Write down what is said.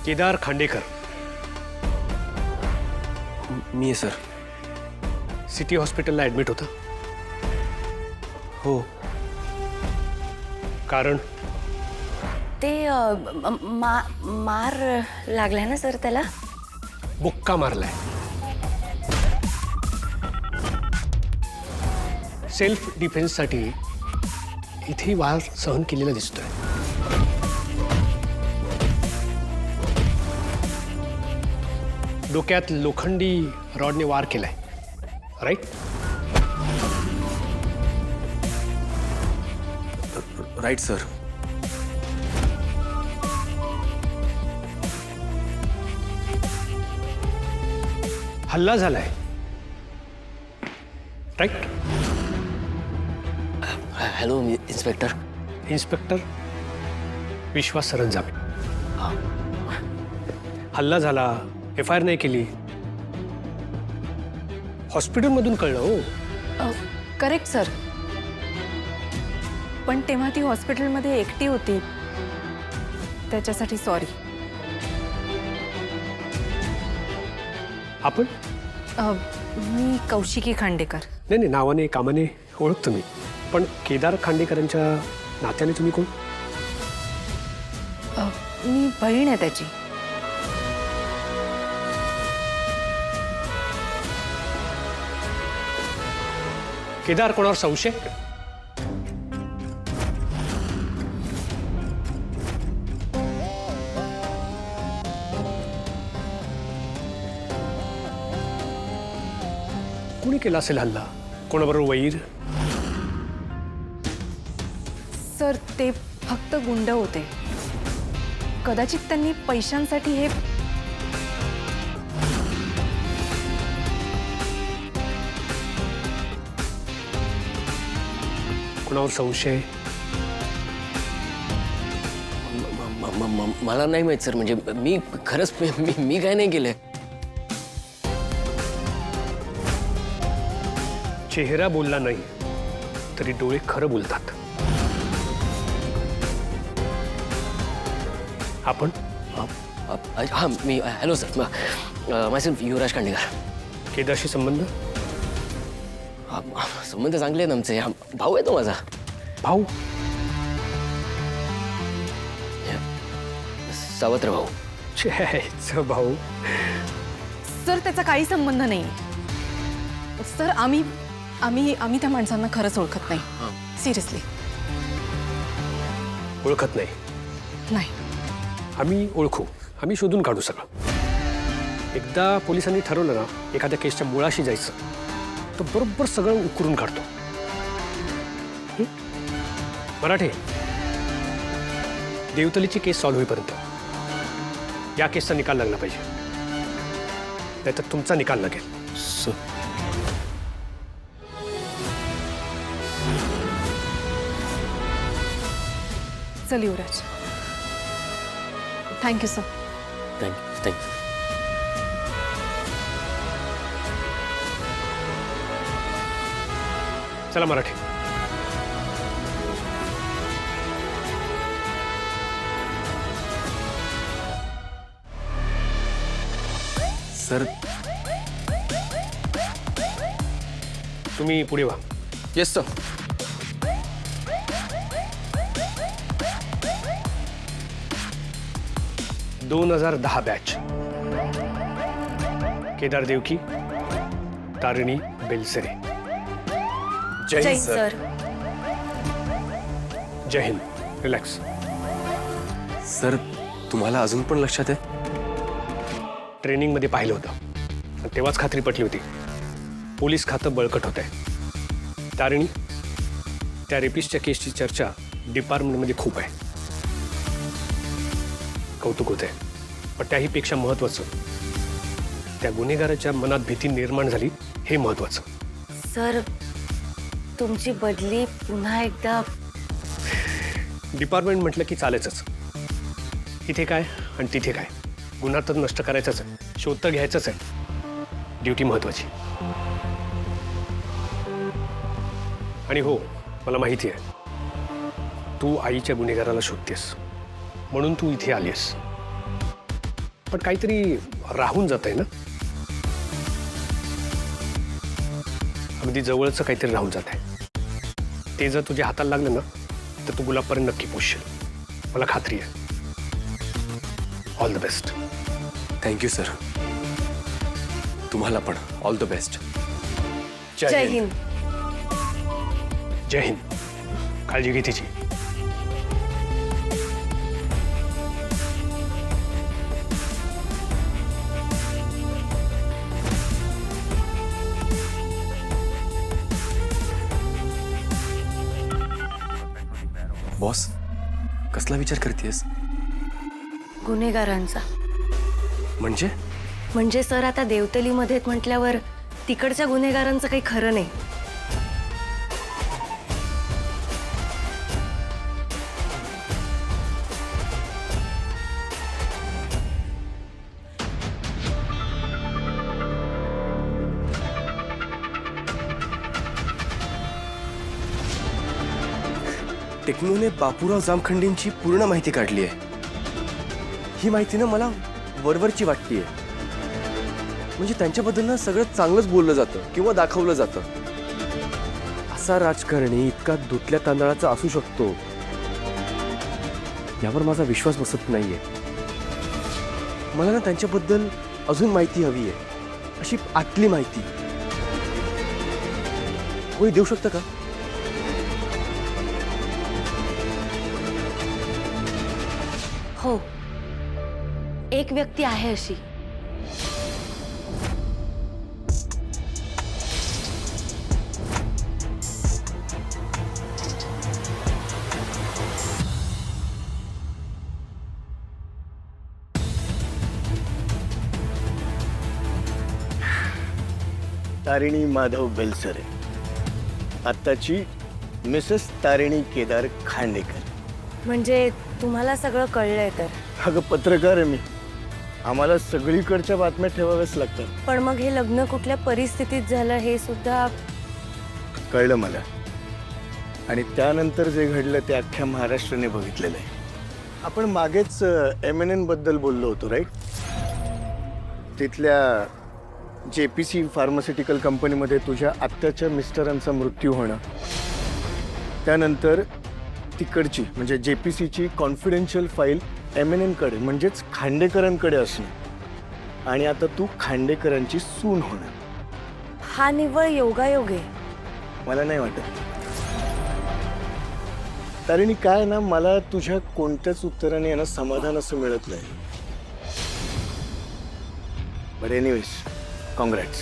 केदार खांडेकर मी आहे sir. City हॉस्पिटलला admit होता. हो. कारण ते मार लागलाय ना सर त्याला. बुक्का मारलाय. सेल्फ डिफेन्ससाठी इथे वार सहन केलेला दिसतोय. डोक्यात लोखंडी रॉडने वार केलाय. राईट? Right sir. हल्ला झालाय. राईट? Hello inspector. Inspector Vishwas Saranjame. हल्ला झाला, FIR नाही केली. हॉस्पिटलमधून कळलं. हो, करेक्ट सर. पण तेव्हा ती हॉस्पिटलमध्ये एकटी होती, त्याच्यासाठी सॉरी. आपण मी कौशिकी खांडेकर. नाही नाही, नावाने कामाने ओळखतो मी. पण केदार खांडेकरांच्या नात्याने तुम्ही कोण? मी बहीण आहे त्याची. केदार कोणावर संशय? कोणी केला असेल हल्ला? कोणाबरोबर वैर? सर ते फक्त गुंड होते. कदाचित त्यांनी पैशांसाठी हे. कोणावर संशय? मला नाही माहित सर. म्हणजे मी खरंच मी काय नाही केलंय. चेहरा बोलला नाही तरी डोळे खरं बोलतात. आपण? हां मी. Hello sir. Myself Yuvraj Khandekar. केदारशी संबंध? संबंध चांगले आहेत आमचे. भाऊ आहे तो माझा. भाऊ? सावत्र भाऊ. छे भाऊ. सर त्याचा काही संबंध नाही. सर आम्ही आम्ही आम्ही त्या माणसांना खरंच ओळखत नाही. सिरियसली ओळखत नाही? नाही. आम्ही ओळखू. आम्ही शोधून काढू सगळं. एकदा पोलिसांनी ठरवलं ना एखाद्या केसच्या मुळाशी जायचं, तर बरोबर सगळं उकरून काढतो. मराठे, देवतलीची केस सॉल्व्ह होईपर्यंत या केसचा निकाल लागला पाहिजे, नाहीतर तुमचा निकाल लागेल. चल युवराज. Thank you sir. थँक्यू. चला मराठे. सर तुम्ही पुढे व्हा. Yes sir. दोन 2010 बॅच. केदार देवकी, तारिणी बेलसरे. जय सर. जय हिंद. रिलॅक्स. सर तुम्हाला अजून पण लक्षात आहे? ट्रेनिंगमध्ये पाहिलं होतं आणि तेव्हाच खात्री पटली होती. पोलीस खातं बळकट होत आहे. तारिणी, त्या रेपिस्टच्या केसची चर्चा डिपार्टमेंटमध्ये खूप आहे. कौतुक होते. पण त्याहीपेक्षा महत्त्वाचं, त्या गुन्हेगाराच्या मनात भीती निर्माण झाली हे महत्त्वाचं. सर तुमची बदली पुन्हा एकदा. डिपार्टमेंट म्हटलं की चालायचंच. इथे काय आणि तिथे काय, गुन्हा तर नष्ट करायचाच आहे, शोध तर घ्यायचंच आहे. ड्युटी महत्त्वाची. आणि हो, मला माहिती आहे तू आईच्या गुन्हेगाराला शोधतेस, म्हणून तू इथे आलीस. पण काहीतरी राहून जात आहे ना, अगदी जवळचं काहीतरी राहून जात आहे. ते जर तुझ्या हाताला लागलं ना तर तू गुलाबपर्यंत नक्की पोचशील, मला खात्री आहे. All the best. Thank you sir. तुम्हाला पण ऑल द बेस्ट. जय हिंद. जय हिंद. काळजी घे तिची. बॉस, कसला विचार करतेस? गुन्हेगारांचा. म्हणजे सर आता देवतलीमध्ये म्हटल्यावर तिकडच्या गुन्हेगारांचं काही खरं नाही. टेक्नोने बापूराव जामखंडेंची पूर्ण माहिती काढली आहे. ही माहिती ना मला वरवरची वाटतीये. म्हणजे त्यांच्याबद्दल ना सगळं चांगलंच बोललं जातं किंवा दाखवलं जातं. असा राजकारणी इतका धुतल्या तांदळाचा असू शकतो यावर माझा विश्वास बसत नाहीये. मला ना त्यांच्याबद्दल अजून माहिती हवी आहे, अशी आतली माहिती. कोणी देऊ शकतं का? हो, एक व्यक्ती आहे अशी. तारिणी माधव बेलसरे, आत्ताची मिसेस तारिणी केदार खांडेकर. म्हणजे तुम्हाला सगळं कळलंय तर. अगं पत्रकार आहे मी, आम्हाला सगळीकडच्या बातम्या ठेवाव्याच लागतात. पण मग हे लग्न कुठल्या परिस्थितीत झालं हे सुद्धा कळलं मला, आणि त्यानंतर जे घडलं ते अख्ख्या महाराष्ट्राने बघितलेलं आहे. आपण मागेच MNN बद्दल बोललो होतो, राईट? तिथल्या JPC फार्मास्युटिकल कंपनीमध्ये तुझ्या आत्याच्या मिस्टरांचा मृत्यू होणं, त्यानंतर तिकडची म्हणजे JPCची कॉन्फिडेन्शियल फाईल MNN कडे म्हणजेच खांडेकरांकडे असणं, आणि आता तू खांडेकरांची सून होणं. हा निव्वळ योगायोग आहे. मला नाही वाटत. तारिणी, काय ना, मला तुझ्या कोणत्याच उत्तराने ना समाधान असं मिळत नाही. But anyways, congrats.